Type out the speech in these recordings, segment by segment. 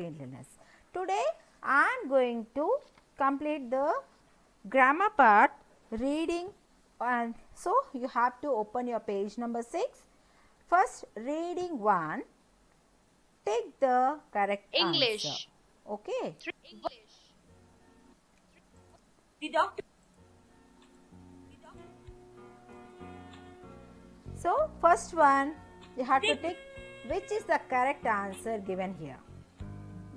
cleanliness. Today I am going to complete the grammar part reading, and so you have to open your page number 6. First, reading 1, take the correct answer. English. Okay. The doctor. So, first one you have to take which is the correct answer given here.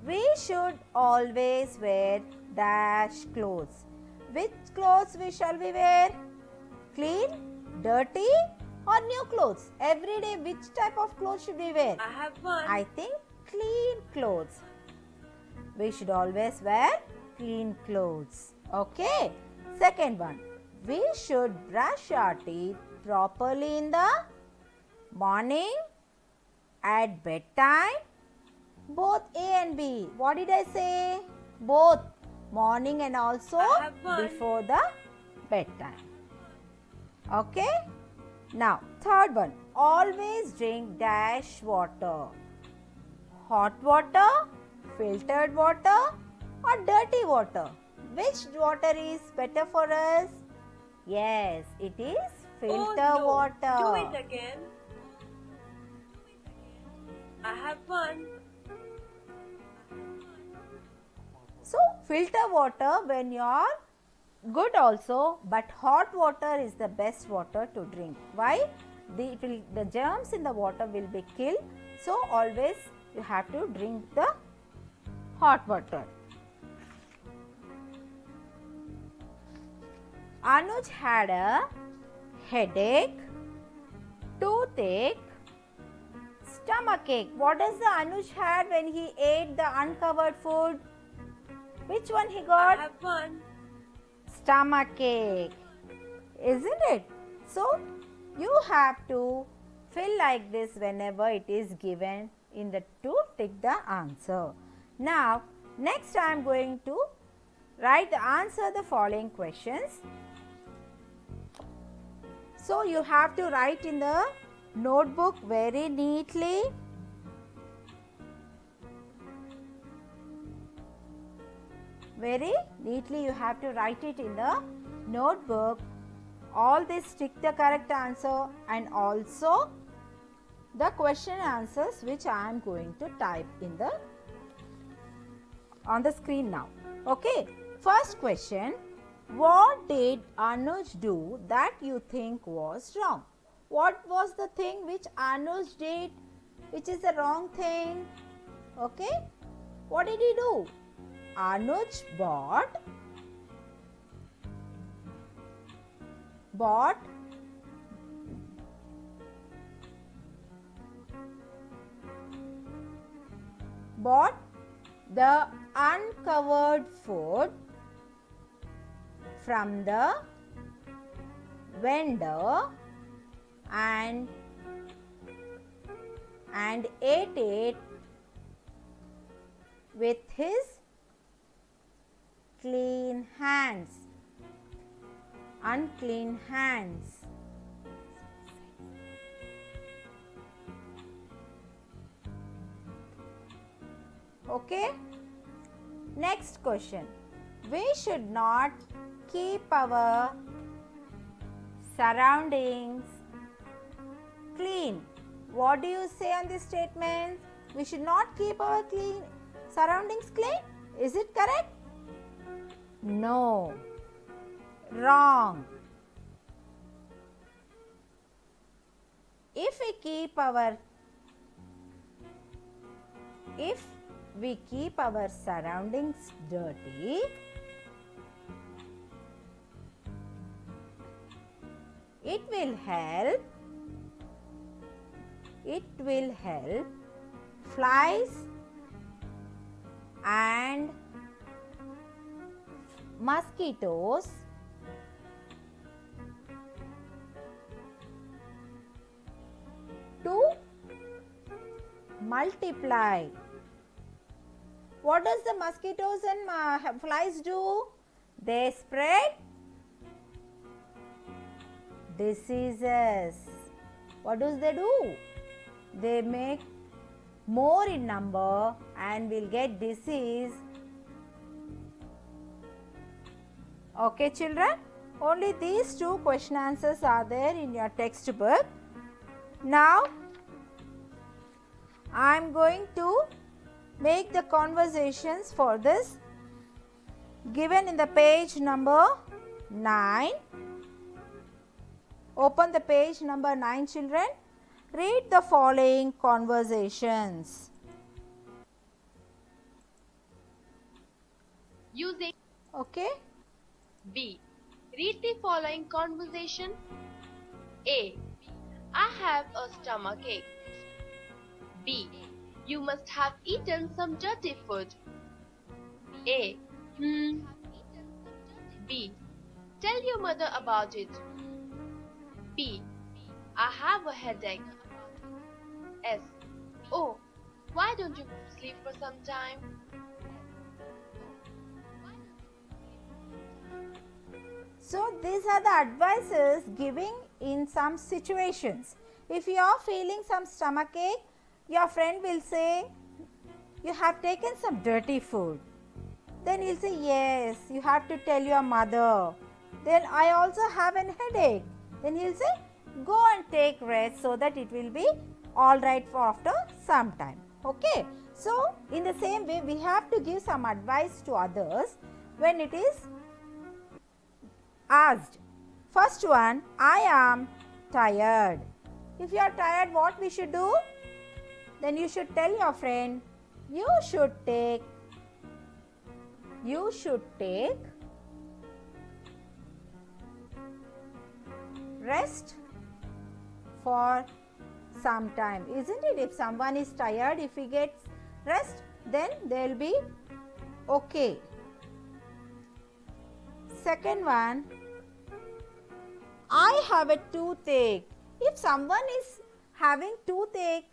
We should always wear dash clothes. Which clothes shall we wear? Clean, dirty or new clothes? Every day which type of clothes should we wear? I have one. I think clean clothes. We should always wear clean clothes. Okay. Second one. We should brush our teeth properly in the morning, at bedtime, both A and B. What did I say? Both morning and also I have one. before the bedtime. Okay. Now, third one. Always drink dash water. Hot water, filtered water or dirty water? Which water is better for us? Yes, it is filter Oh, no. water. Do it again. I have one. So, filter water when you are good also, but hot water is the best water to drink. Why? The germs in the water will be killed. So, always you have to drink the hot water. Anuj had a headache, toothache, stomachache. What does the Anuj had when he ate the uncovered food? Which one he I got? have one. Stomachache, isn't it? So, you have to fill like this whenever it is given in the to take the answer. Now, next I am going to write the answer the following questions. So, you have to write in the notebook very neatly. Very neatly you have to write it in the notebook. All this stick the correct answer and also the question answers which I am going to type in the on the screen now. Okay. First question. What did Anuj do that you think was wrong? What was the thing which Anuj did which is the wrong thing? Okay. What did he do? Anuj bought the uncovered food from the vendor and ate it with his clean hands, unclean hands. Okay. Next question. We should not keep our surroundings clean. What do you say on this statement? We should not keep our surroundings clean. Is it correct? No. Wrong. If we keep our surroundings dirty, it will help flies and mosquitoes to multiply. What does the mosquitoes and flies do? They spread diseases. What do? They make more in number and we'll get disease. Okay, children? Only these two question answers are there in your textbook. Now, I am going to make the conversations for this given in the page number 9. Open the page number 9, children. Read the following conversations. Using Okay? B. Read the following conversation. A. I have a stomachache. B. You must have eaten some dirty food. A. B. Tell your mother about it. B. I have a headache. S. Oh, why don't you sleep for some time? So, these are the advices giving in some situations. If you are feeling some stomachache, your friend will say, you have taken some dirty food. Then he'll say, yes, you have to tell your mother. Then I also have an headache. Then he'll say, go and take rest so that it will be alright for after some time. Okay. So, in the same way, we have to give some advice to others when it is asked. First one, I am tired. If you are tired, what we should do? Then you should tell your friend, you should take rest for some time. Isn't it? If someone is tired, if he gets rest, then they will be okay. Second one, I have a toothache. If someone is having toothache,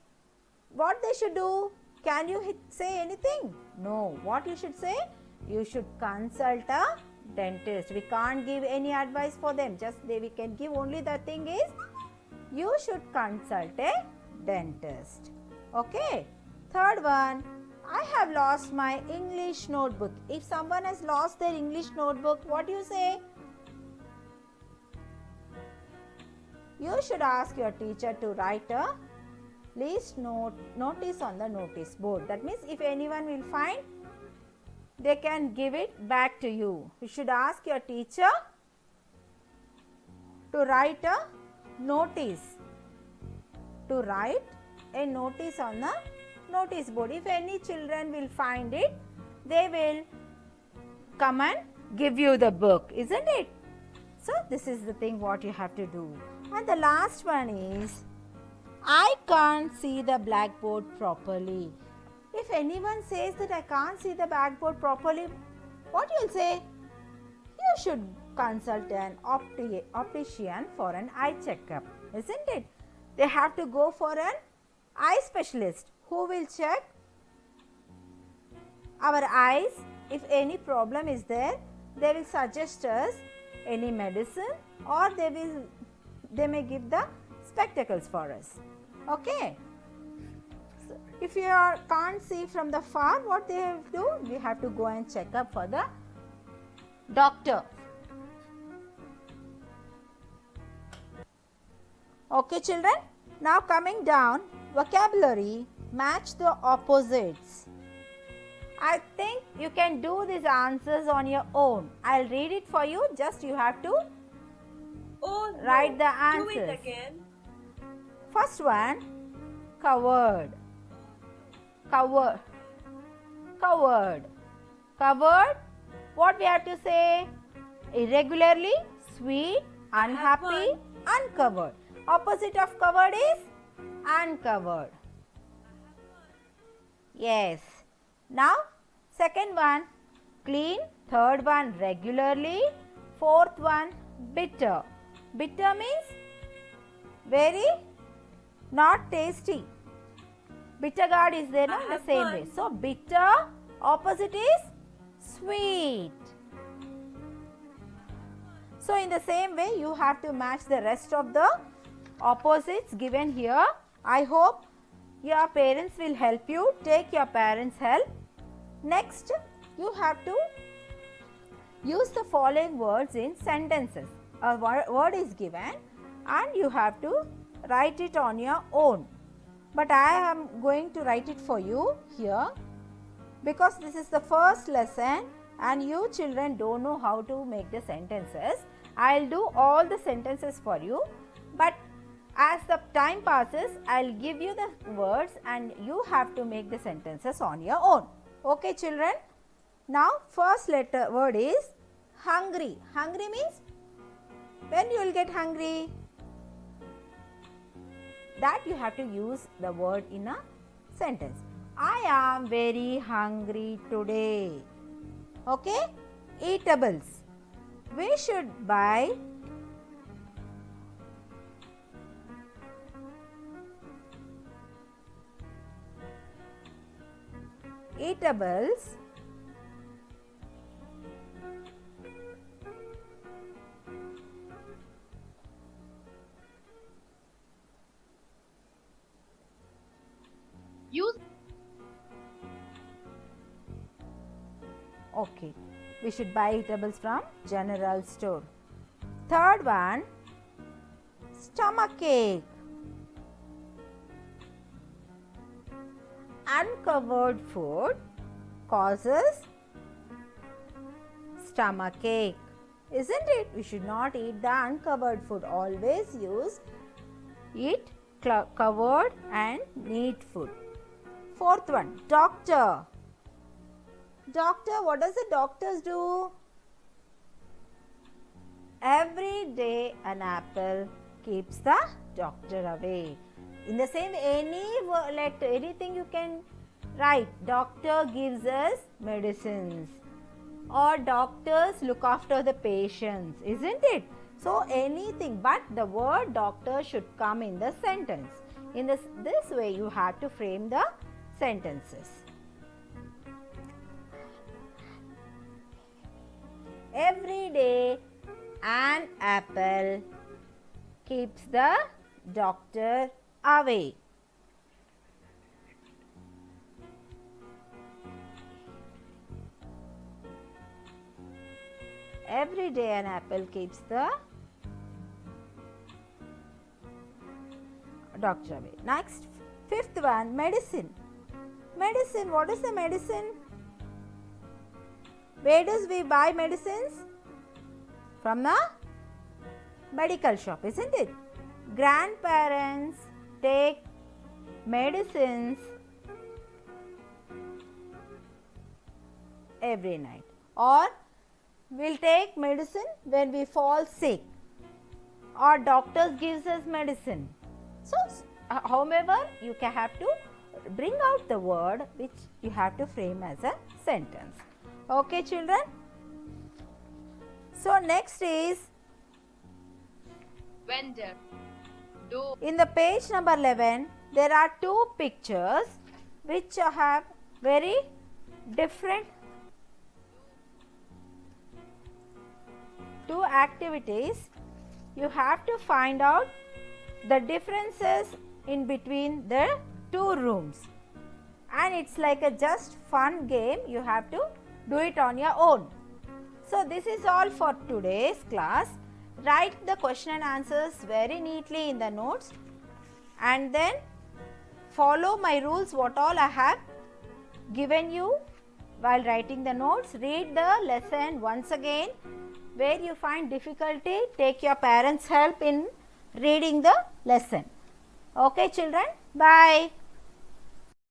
what they should do? Can you say anything? No. What you should say? You should consult a dentist. We can't give any advice for them. Just we can give only the thing is, you should consult a dentist. Okay. Third one, I have lost my English notebook. If someone has lost their English notebook, what do you say? You should ask your teacher to write a list notice on the notice board. That means if anyone will find, they can give it back to you. You should ask your teacher to write a notice. To write a notice on the notice board. If any children will find it, they will come and give you the book, isn't it? So, this is the thing what you have to do. And the last one is, I can't see the blackboard properly. If anyone says that I can't see the blackboard properly, what you will say? You should consult an optician for an eye checkup, isn't it? They have to go for an eye specialist who will check our eyes. If any problem is there, they will suggest us any medicine, or they may give the spectacles for us. Okay. So, if you can't see from the far, what they have to do? We have to go and check up for the doctor. Okay, children. Now coming down, vocabulary, match the opposites. I think you can do these answers on your own. I'll read it for you. Just you have to Oh no. write the Do answers. it again. First one, covered. Covered. Covered. Covered. What we have to say? Irregularly, sweet, unhappy, uncovered. Opposite of covered is uncovered. Yes. Now, second one, clean. Third one, regularly. Fourth one, bitter. Bitter means very not tasty. Bitter gourd is there, no? In the same way. So, bitter, opposite is sweet. So, in the same way, you have to match the rest of the opposites given here. I hope your parents will help you. Take your parents' help. Next, you have to use the following words in sentences. A word is given and you have to write it on your own. But I am going to write it for you here because this is the first lesson and you children don't know how to make the sentences. I will do all the sentences for you, but as the time passes, I will give you the words and you have to make the sentences on your own. Okay children? Now first word is hungry. Hungry means when you will get hungry. That you have to use the word in a sentence. I am very hungry today. Okay? Eatables. We should buy eatables Use okay. We should buy eatables from general store. Third one, stomachache. Uncovered food causes stomachache. Isn't it? We should not eat the uncovered food. Always eat covered and neat food. Fourth one, doctor. Doctor, what does the doctors do? Every day an apple keeps the doctor away. In the same anything you can write. Doctor gives us medicines or doctors look after the patients, isn't it? So anything, but the word doctor should come in the sentence. In this way you have to frame the sentences. Every day an apple keeps the doctor away. Every day an apple keeps the doctor away. Next, fifth one, medicine. Medicine, what is the medicine? Where does we buy medicines? From the medical shop, isn't it? Grandparents take medicines every night, or we'll take medicine when we fall sick, or doctors gives us medicine. So however you have to bring out the word which you have to frame as a sentence. Okay children? So next is vendor. Do in the page number 11 there are two pictures which have very different two activities. You have to find out the differences in between the two rooms, and it's like a just fun game. You have to do it on your own. So this is all for today's class. Write the question and answers very neatly in the notes and then follow my rules what all I have given you while writing the notes. Read the lesson once again. Where you find difficulty, take your parents' help in reading the lesson. Okay children, bye.